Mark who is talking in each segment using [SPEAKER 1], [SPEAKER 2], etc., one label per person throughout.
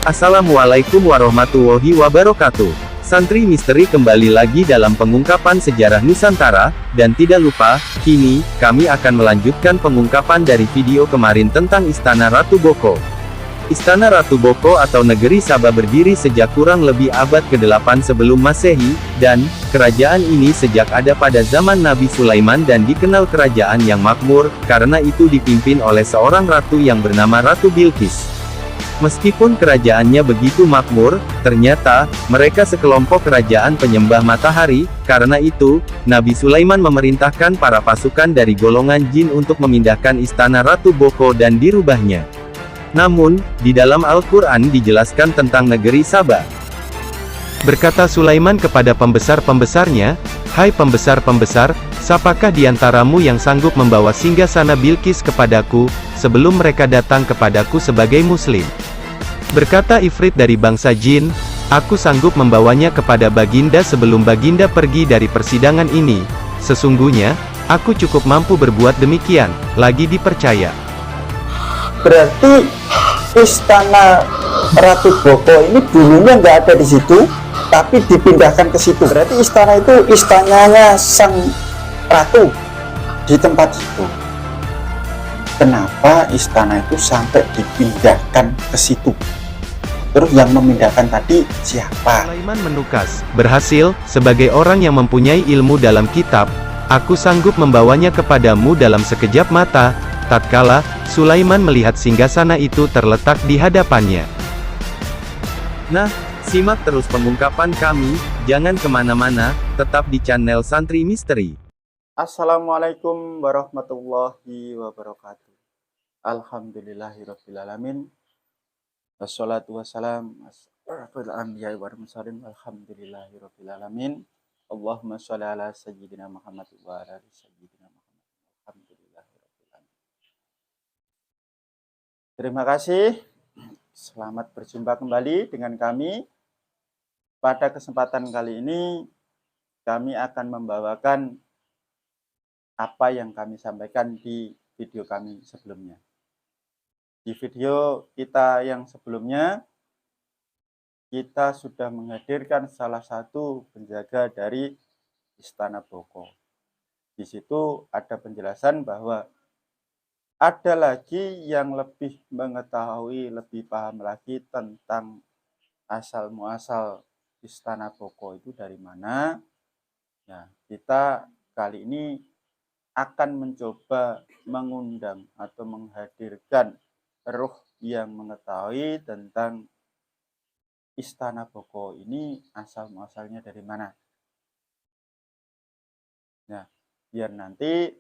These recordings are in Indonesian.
[SPEAKER 1] Assalamualaikum warahmatullahi wabarakatuh. Santri Misteri kembali lagi dalam pengungkapan sejarah Nusantara, dan tidak lupa, kini, kami akan melanjutkan pengungkapan dari video kemarin tentang Istana Ratu Boko. Istana Ratu Boko atau Negeri Saba berdiri sejak kurang lebih abad ke-8 sebelum Masehi, dan, kerajaan ini sejak ada pada zaman Nabi Sulaiman dan dikenal kerajaan yang makmur, karena itu dipimpin oleh seorang ratu yang bernama Ratu Bilqis. Meskipun kerajaannya begitu makmur, ternyata, mereka sekelompok kerajaan penyembah matahari, karena itu, Nabi Sulaiman memerintahkan para pasukan dari golongan jin untuk memindahkan istana Ratu Boko dan dirubahnya. Namun, di dalam Al-Quran dijelaskan tentang negeri Saba. Berkata Sulaiman kepada pembesar-pembesarnya, "Hai pembesar-pembesar, siapakah di antaramu yang sanggup membawa singgasana Bilqis kepadaku, sebelum mereka datang kepadaku sebagai muslim?" Berkata Ifrit dari bangsa jin, "Aku sanggup membawanya kepada Baginda sebelum Baginda pergi dari persidangan ini. Sesungguhnya, aku cukup mampu berbuat demikian, lagi dipercaya."
[SPEAKER 2] Berarti istana Ratu Boko ini dulunya nggak ada di situ, tapi dipindahkan ke situ. Berarti istana itu istananya sang ratu di tempat itu. Kenapa istana itu sampai dipindahkan ke situ? Terus yang memindahkan tadi siapa?
[SPEAKER 1] Sulaiman menukas, "Berhasil, sebagai orang yang mempunyai ilmu dalam kitab, aku sanggup membawanya kepadamu dalam sekejap mata." Tatkala Sulaiman melihat singgasana itu terletak di hadapannya. Nah, simak terus pengungkapan kami, jangan kemana-mana, tetap di channel Santri Misteri.
[SPEAKER 2] Assalamualaikum warahmatullahi wabarakatuh. Alhamdulillahirrabbilalamin. Wassalatu wassalam asrafil anbiya'i wal mursalin walhamdulillahirrabbilalamin. Allahumma sholli ala sayyidina Muhammad wa ala ali sayyidina Muhammad. Alhamdulillahirrabbilalamin. Terima kasih. Selamat berjumpa kembali dengan kami. Pada kesempatan kali ini, kami akan membawakan apa yang kami sampaikan di video kami sebelumnya. Di video kita yang sebelumnya, kita sudah menghadirkan salah satu penjaga dari Istana Boko. Di situ ada penjelasan bahwa ada lagi yang lebih mengetahui, lebih paham lagi tentang asal-muasal Istana Boko itu dari mana. Nah, kita kali ini akan mencoba mengundang atau menghadirkan ruh yang mengetahui tentang Istana Boko ini asal-muasalnya dari mana. Nah, biar nanti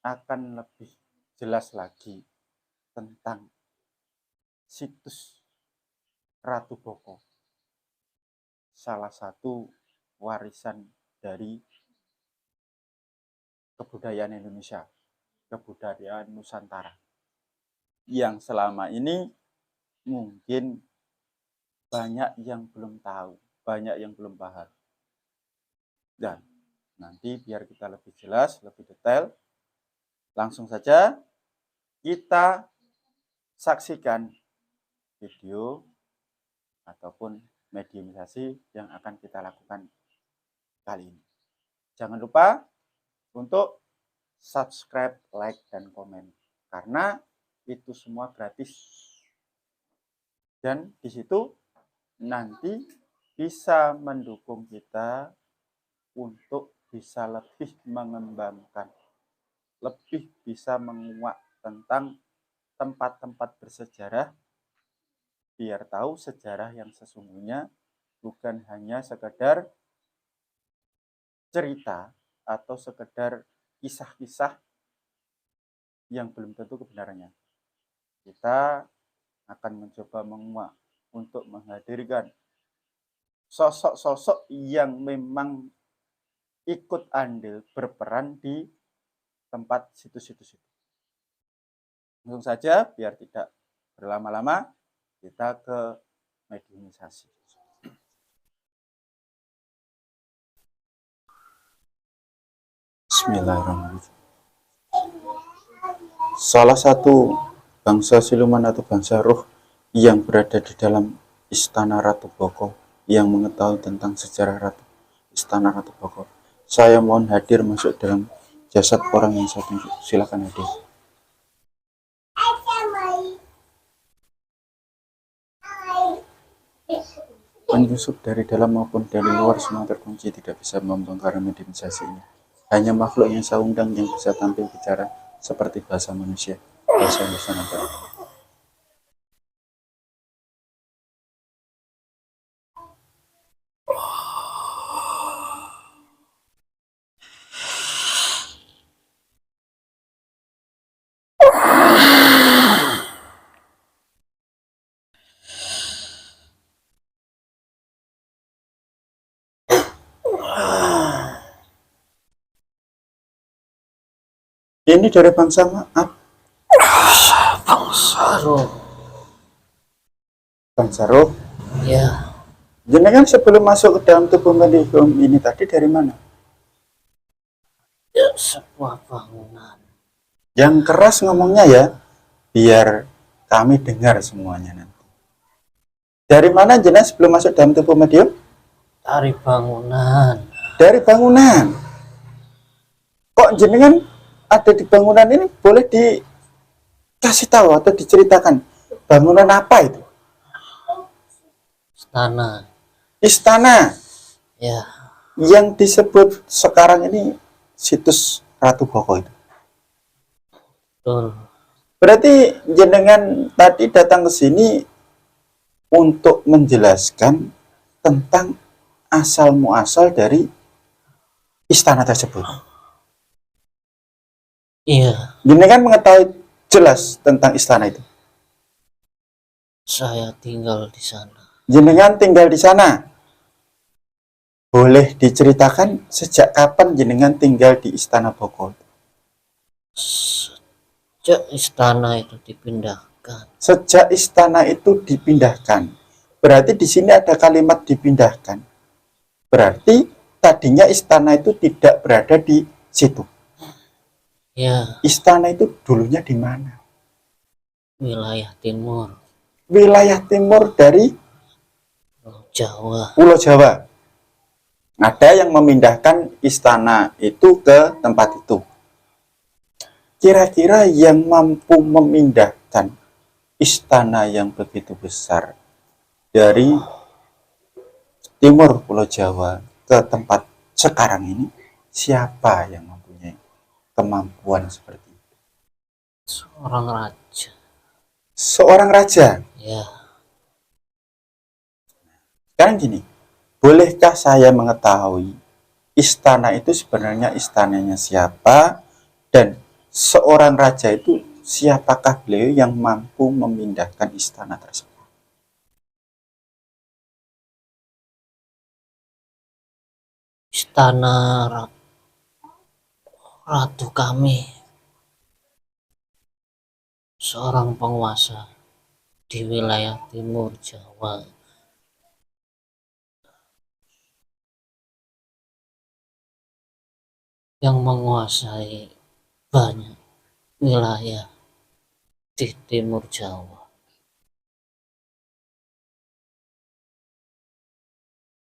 [SPEAKER 2] akan lebih jelas lagi tentang situs Ratu Boko, salah satu warisan dari kebudayaan Indonesia, kebudayaan Nusantara, yang selama ini mungkin banyak yang belum tahu, banyak yang belum paham. Dan nanti biar kita lebih jelas, lebih detail, langsung saja kita saksikan video ataupun mediumisasi yang akan kita lakukan kali ini. Jangan lupa untuk subscribe, like, dan komen, karena itu semua gratis. Dan di situ nanti bisa mendukung kita untuk bisa lebih mengembangkan, lebih bisa menguak tentang tempat-tempat bersejarah, biar tahu sejarah yang sesungguhnya, bukan hanya sekedar cerita atau sekedar kisah-kisah yang belum tentu kebenarannya. Kita akan mencoba menguak untuk menghadirkan sosok-sosok yang memang ikut andil berperan di tempat situs-situs itu. Langsung saja, biar tidak berlama-lama, kita ke mediumisasi. Bismillahirrahmanirrahim. Salah satu bangsa siluman atau bangsa roh yang berada di dalam Istana Ratu Boko yang mengetahui tentang sejarah Istana Ratu Boko. Saya mohon hadir masuk dalam jasad orang yang saya tunjuk. Silakan hadir. Penyusup dari dalam maupun dari luar semua terkunci, tidak bisa membongkar mediumisasi ini. Hanya makhluk yang saya undang yang bisa tampil bicara seperti bahasa manusia, bahasa Nusantara. Ini dari bangsa maaf.
[SPEAKER 3] Bangsa roh.
[SPEAKER 2] Bangsa roh.
[SPEAKER 3] Ya,
[SPEAKER 2] Jenengan sebelum masuk ke dalam tubuh medium ini tadi dari mana?
[SPEAKER 3] ya sebuah bangunan.
[SPEAKER 2] Yang keras ngomongnya ya, biar kami dengar semuanya nanti. Dari mana jenengan sebelum masuk dalam tubuh medium?
[SPEAKER 3] Dari bangunan.
[SPEAKER 2] Dari bangunan. Kok jenengan ada di bangunan ini, boleh dikasih tahu atau diceritakan bangunan apa itu?
[SPEAKER 3] Istana.
[SPEAKER 2] Istana
[SPEAKER 3] Ya,
[SPEAKER 2] yang disebut sekarang ini situs Ratu Boko itu.
[SPEAKER 3] betul.
[SPEAKER 2] Berarti jenengan tadi datang ke sini untuk menjelaskan tentang asal muasal dari istana tersebut.
[SPEAKER 3] Iya,
[SPEAKER 2] Jenengan mengetahui jelas tentang istana itu.
[SPEAKER 3] saya tinggal di sana.
[SPEAKER 2] Jenengan tinggal di sana. Boleh diceritakan sejak kapan jenengan tinggal di Istana Boko?
[SPEAKER 3] Sejak istana itu dipindahkan.
[SPEAKER 2] Sejak istana itu dipindahkan. Berarti di sini ada kalimat dipindahkan. Berarti tadinya istana itu tidak berada di situ.
[SPEAKER 3] Ya,
[SPEAKER 2] Istana itu dulunya di mana?
[SPEAKER 3] wilayah timur
[SPEAKER 2] Wilayah timur dari
[SPEAKER 3] Jawa.
[SPEAKER 2] Pulau Jawa. Ada yang memindahkan istana itu ke tempat itu. Kira-kira yang mampu memindahkan istana yang begitu besar dari timur Pulau Jawa ke tempat sekarang ini, siapa yang mempunyai kemampuan seperti itu?
[SPEAKER 3] Seorang raja.
[SPEAKER 2] Seorang raja.
[SPEAKER 3] Ya,
[SPEAKER 2] Sekarang gini, bolehkah saya mengetahui istana itu sebenarnya istananya siapa, dan seorang raja itu siapakah beliau yang mampu memindahkan istana tersebut?
[SPEAKER 3] istana ratu kami. Seorang penguasa di wilayah timur Jawa. Yang menguasai banyak wilayah di timur Jawa.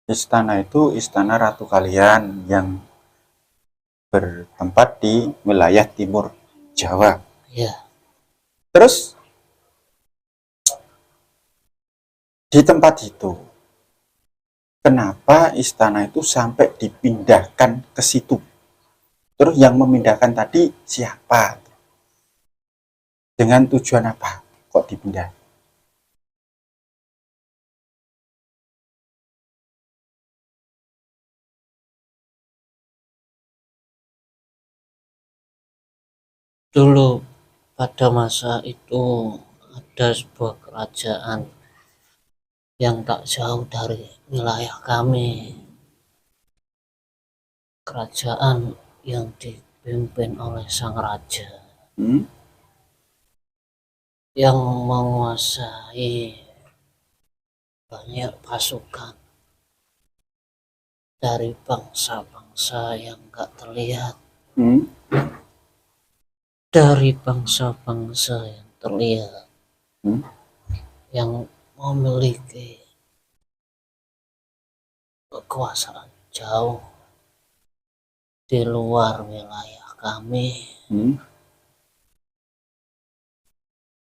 [SPEAKER 2] Istana itu istana ratu kalian yang bertempat di wilayah timur Jawa.
[SPEAKER 3] Ya,
[SPEAKER 2] Terus di tempat itu, kenapa istana itu sampai dipindahkan ke situ? Terus yang memindahkan tadi siapa? Dengan tujuan apa kok dipindah?
[SPEAKER 3] dulu pada masa itu ada sebuah kerajaan yang tak jauh dari wilayah kami. Kerajaan yang dipimpin oleh sang raja yang menguasai banyak pasukan dari bangsa-bangsa yang gak terlihat. Dari bangsa-bangsa yang terlihat, yang memiliki kekuasaan jauh di luar wilayah kami.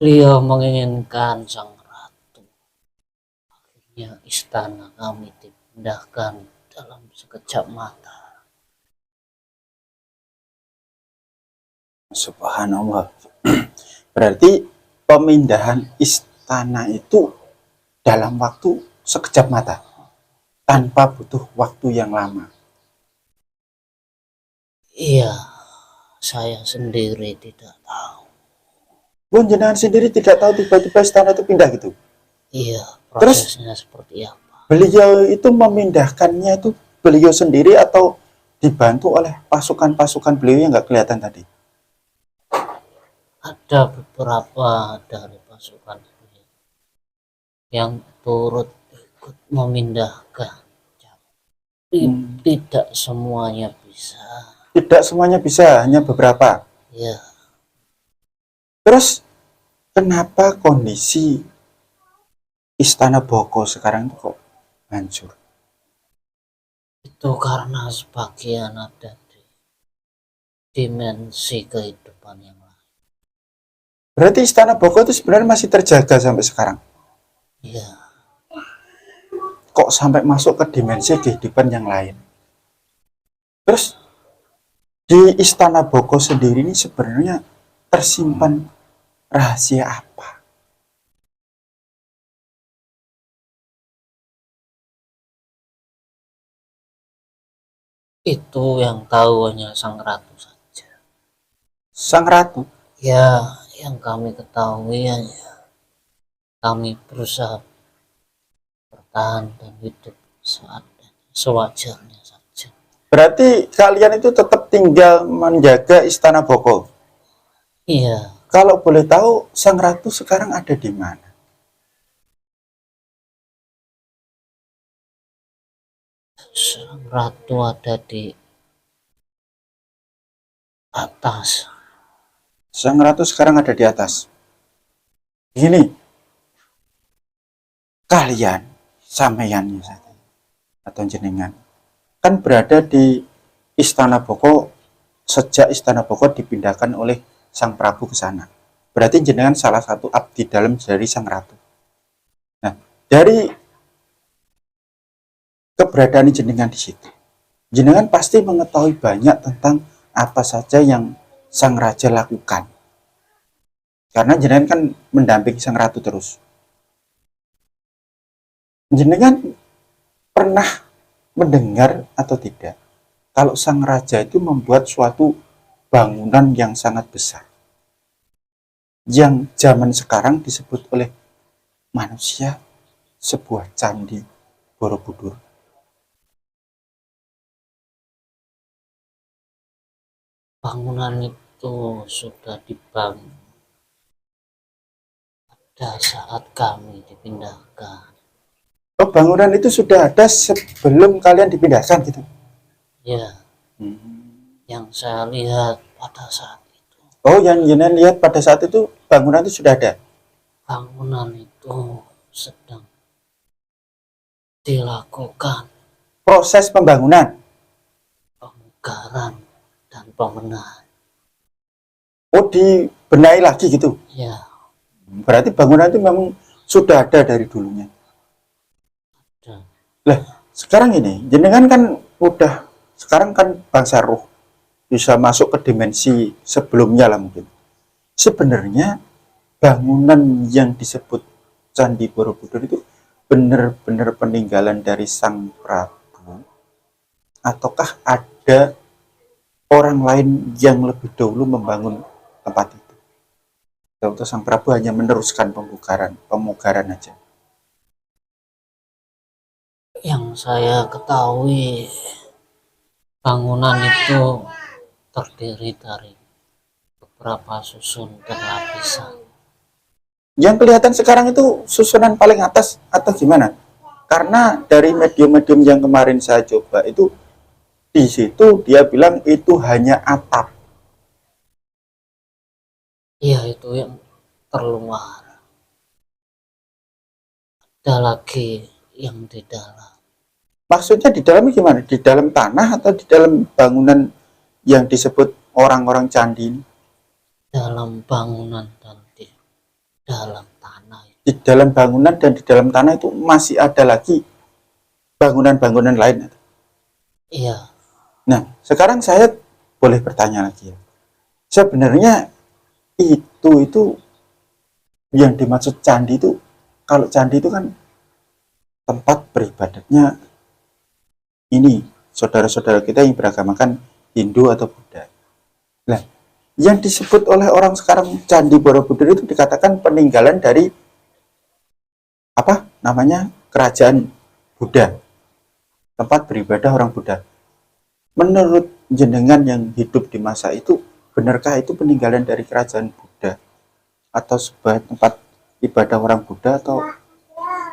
[SPEAKER 3] Beliau menginginkan sang ratu. Akhirnya istana kami dipindahkan dalam sekejap mata.
[SPEAKER 2] Subhanallah. Berarti pemindahan istana itu dalam waktu sekejap mata, tanpa butuh waktu yang lama.
[SPEAKER 3] Iya, saya sendiri tidak tahu.
[SPEAKER 2] Pun jenengan sendiri tidak tahu tiba-tiba istana itu pindah gitu.
[SPEAKER 3] Iya,
[SPEAKER 2] Terus
[SPEAKER 3] prosesnya seperti apa?
[SPEAKER 2] beliau itu memindahkannya itu beliau sendiri atau dibantu oleh pasukan-pasukan beliau yang nggak kelihatan tadi?
[SPEAKER 3] Ada beberapa dari pasukan yang turut ikut memindahkan, tapi tidak semuanya bisa.
[SPEAKER 2] Tidak semuanya bisa, hanya beberapa.
[SPEAKER 3] Ya,
[SPEAKER 2] Terus kenapa kondisi Istana Boko sekarang itu kok hancur?
[SPEAKER 3] itu karena sebagian ada di dimensi kehidupan yang lain.
[SPEAKER 2] Berarti Istana Boko itu sebenarnya masih terjaga sampai sekarang.
[SPEAKER 3] Ya,
[SPEAKER 2] Kok sampai masuk ke dimensi kehidupan yang lain? Terus di Istana Boko sendiri ini sebenarnya tersimpan rahasia apa?
[SPEAKER 3] itu yang tahu hanya sang ratu saja.
[SPEAKER 2] Sang Ratu,
[SPEAKER 3] Ya, yang kami ketahui hanya kami berusaha bertahan dan hidup sewajarnya saja.
[SPEAKER 2] berarti kalian itu tetap tinggal menjaga Istana Boko.
[SPEAKER 3] Iya,
[SPEAKER 2] Kalau boleh tahu, Sang Ratu sekarang ada di mana?
[SPEAKER 3] sang ratu ada di atas.
[SPEAKER 2] Sang Ratu sekarang ada di atas. Gini, kalian, sampeyan atau jenengan, kan berada di Istana Boko sejak Istana Boko dipindahkan oleh Sang Prabu ke sana. Berarti jenengan salah satu abdi dalam dari Sang Ratu. Nah, dari keberadaan jenengan di situ, jenengan pasti mengetahui banyak tentang apa saja yang Sang Raja lakukan. Karena jenengan kan mendampingi Sang Ratu terus. Jenengan pernah mendengar atau tidak kalau Sang Raja itu membuat suatu bangunan yang sangat besar yang zaman sekarang disebut oleh manusia sebuah candi Borobudur?
[SPEAKER 3] Bangunan itu sudah dibangun pada saat kami dipindahkan.
[SPEAKER 2] Oh, bangunan itu sudah ada sebelum kalian dipindahkan gitu?
[SPEAKER 3] Ya, yang saya lihat pada saat itu,
[SPEAKER 2] Oh, yang jenengan lihat pada saat itu bangunan itu sudah ada?
[SPEAKER 3] bangunan itu sedang dilakukan
[SPEAKER 2] Proses pembangunan?
[SPEAKER 3] pemugaran dan pembenahan.
[SPEAKER 2] Oh, dibenahi lagi gitu?
[SPEAKER 3] Ya,
[SPEAKER 2] Berarti bangunan itu memang sudah ada dari dulunya.
[SPEAKER 3] dan
[SPEAKER 2] Lah, sekarang ini jenengan kan udah, sekarang kan bangsa roh, bisa masuk ke dimensi sebelumnya lah mungkin. Sebenarnya bangunan yang disebut Candi Borobudur itu benar-benar peninggalan dari Sang Prabu, ataukah ada orang lain yang lebih dahulu membangun tempat itu? Atau Sang Prabu hanya meneruskan pemugaran aja?
[SPEAKER 3] yang saya ketahui, bangunan itu terdiri dari beberapa susun dan lapisan.
[SPEAKER 2] Yang kelihatan sekarang itu susunan paling atas atau gimana? Karena dari medium-medium yang kemarin saya coba itu, di situ dia bilang itu hanya atap.
[SPEAKER 3] Iya, itu yang terluar. Ada lagi yang di dalam.
[SPEAKER 2] Maksudnya di dalam gimana? Di dalam tanah atau di dalam bangunan yang disebut orang-orang candi ini?
[SPEAKER 3] dalam bangunan dan di dalam tanah.
[SPEAKER 2] Di dalam bangunan dan di dalam tanah itu masih ada lagi bangunan-bangunan lain.
[SPEAKER 3] Iya,
[SPEAKER 2] Nah, sekarang saya boleh bertanya lagi ya. Sebenarnya itu yang dimaksud candi itu, kalau candi itu kan tempat beribadatnya ini saudara-saudara kita yang beragamakan Hindu atau Buddha. Nah, yang disebut oleh orang sekarang Candi Borobudur itu dikatakan peninggalan dari apa namanya kerajaan Buddha, tempat beribadah orang Buddha. Menurut jenengan yang hidup di masa itu, benarkah itu peninggalan dari kerajaan Buddha atau sebuah tempat ibadah orang Buddha atau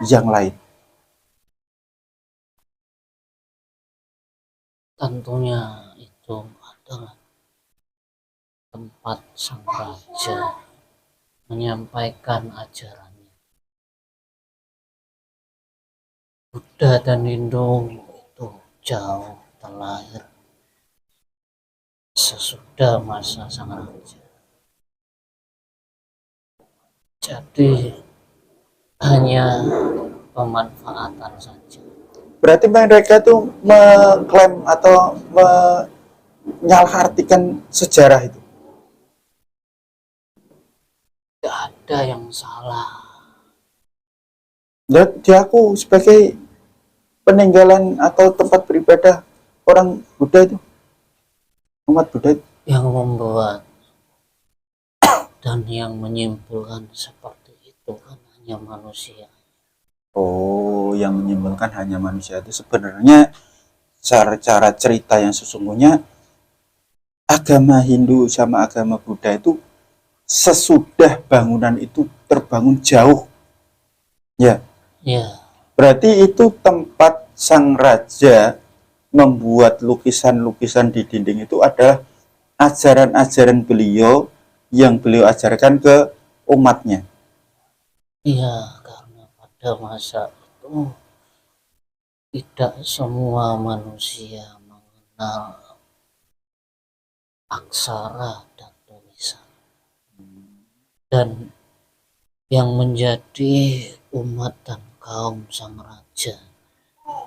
[SPEAKER 2] yang lain?
[SPEAKER 3] tentunya itu adalah tempat sang raja menyampaikan ajarannya. Buddha dan Hindu itu jauh terlahir sesudah masa sang raja. Jadi hanya pemanfaatan saja.
[SPEAKER 2] Berarti mereka itu mengklaim atau menyalahartikan sejarah itu.
[SPEAKER 3] Tidak ada yang salah.
[SPEAKER 2] Dan diaku sebagai peninggalan atau tempat beribadah orang Buddha itu, umat Buddha itu.
[SPEAKER 3] Yang membuat dan yang menyimpulkan seperti itu kan hanya manusia.
[SPEAKER 2] Oh, yang menyimpulkan hanya manusia itu sebenarnya cara cerita yang sesungguhnya agama Hindu sama agama Buddha itu sesudah bangunan itu terbangun jauh. Ya,
[SPEAKER 3] Ya,
[SPEAKER 2] berarti itu tempat sang raja membuat lukisan-lukisan di dinding itu adalah ajaran-ajaran beliau yang beliau ajarkan ke umatnya.
[SPEAKER 3] iya, karena pada masa itu tidak semua manusia mengenal aksara dan tulisan. Dan yang menjadi umat dan kaum sang raja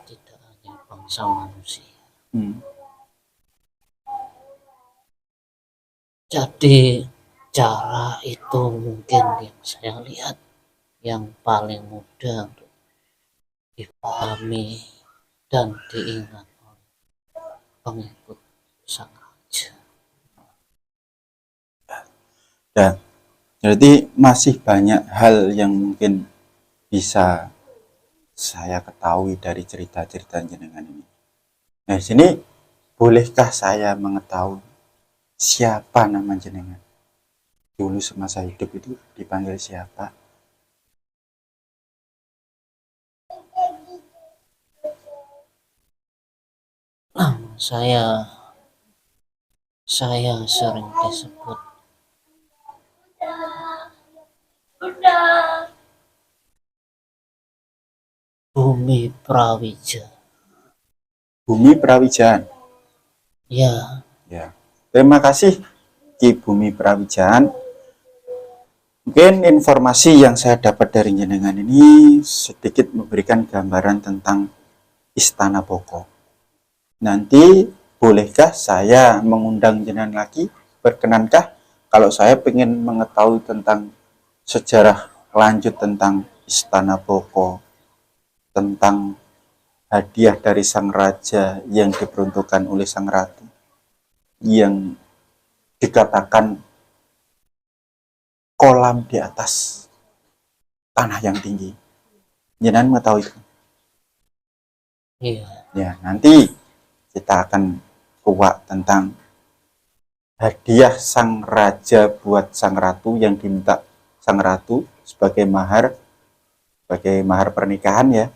[SPEAKER 3] tidak hanya bangsa manusia. Jadi cara itu mungkin yang saya lihat yang paling mudah untuk dipahami dan diingat oleh pengikut sang raja.
[SPEAKER 2] Ya, jadi masih banyak hal yang mungkin bisa saya ketahui dari cerita-cerita jenengan ini. Nah, di sini bolehkah saya mengetahui siapa nama jenengan? Dulu semasa hidup itu dipanggil siapa?
[SPEAKER 3] Saya sering disebut Bumi Prawija.
[SPEAKER 2] Bumi Prawijaan.
[SPEAKER 3] Ya,
[SPEAKER 2] Ya. Terima kasih Ki Bumi Prawijaan. Mungkin informasi yang saya dapat dari jenengan ini sedikit memberikan gambaran tentang Istana Boko. Nanti bolehkah saya mengundang jenengan lagi? Berkenankah kalau saya ingin mengetahui tentang sejarah lanjut tentang Istana Boko, tentang hadiah dari sang raja yang diperuntukkan oleh sang ratu, yang dikatakan kolam di atas tanah yang tinggi. Jenengan mengetahui itu?
[SPEAKER 3] iya,
[SPEAKER 2] Ya, nanti kita akan kuak tentang hadiah sang raja buat sang ratu yang diminta sang ratu sebagai mahar pernikahan ya.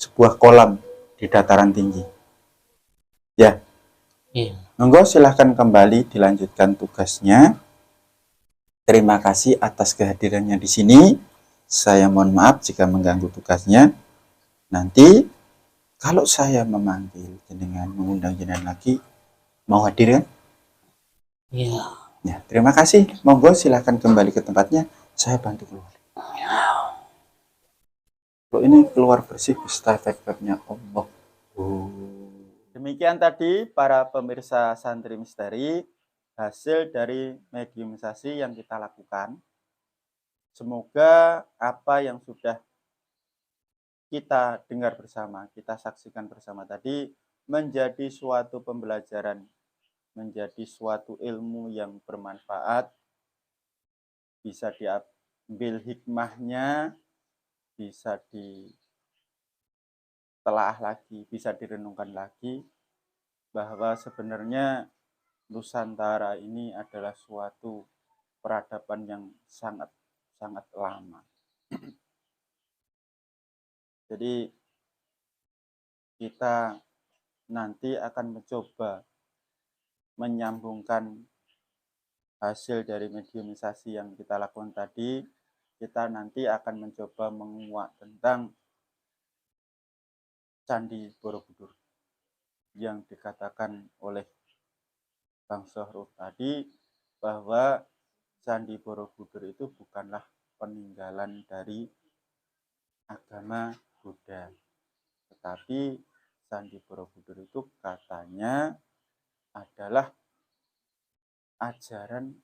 [SPEAKER 2] Sebuah kolam di dataran tinggi. Ya,
[SPEAKER 3] iya.
[SPEAKER 2] monggo silahkan kembali dilanjutkan tugasnya. Terima kasih atas kehadirannya di sini. Saya mohon maaf jika mengganggu tugasnya. Nanti Kalau saya memanggil jenengan, mengundang jenengan lagi, mau hadir kan?
[SPEAKER 3] Iya.
[SPEAKER 2] Ya, terima kasih. Monggo silahkan kembali ke tempatnya. Saya bantu keluar. Kalau ini keluar bersih beserta efek-efeknya Allah. Demikian tadi para pemirsa Santri Misteri, hasil dari mediumisasi yang kita lakukan. Semoga apa yang sudah kita dengar bersama, kita saksikan bersama tadi menjadi suatu pembelajaran, menjadi suatu ilmu yang bermanfaat, bisa diambil hikmahnya, bisa ditelaah lagi, bisa direnungkan lagi, bahwa sebenarnya Nusantara ini adalah suatu peradaban yang sangat lama. Jadi kita nanti akan mencoba menyambungkan hasil dari mediumisasi yang kita lakukan tadi. Kita nanti akan mencoba menguak tentang Candi Borobudur yang dikatakan oleh Bang Sohruf tadi, bahwa Candi Borobudur itu bukanlah peninggalan dari agama Buddha, tetapi Candi Borobudur itu katanya adalah ajaran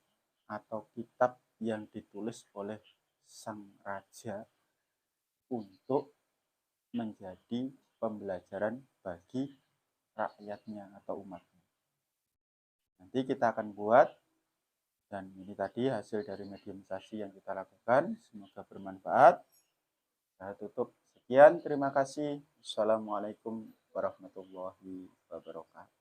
[SPEAKER 2] atau kitab yang ditulis oleh sang raja untuk menjadi pembelajaran bagi rakyatnya atau umatnya. Nanti kita akan buat, dan ini tadi hasil dari mediumisasi yang kita lakukan. Semoga bermanfaat. Saya tutup. Sekian, terima kasih. Assalamualaikum warahmatullahi wabarakatuh.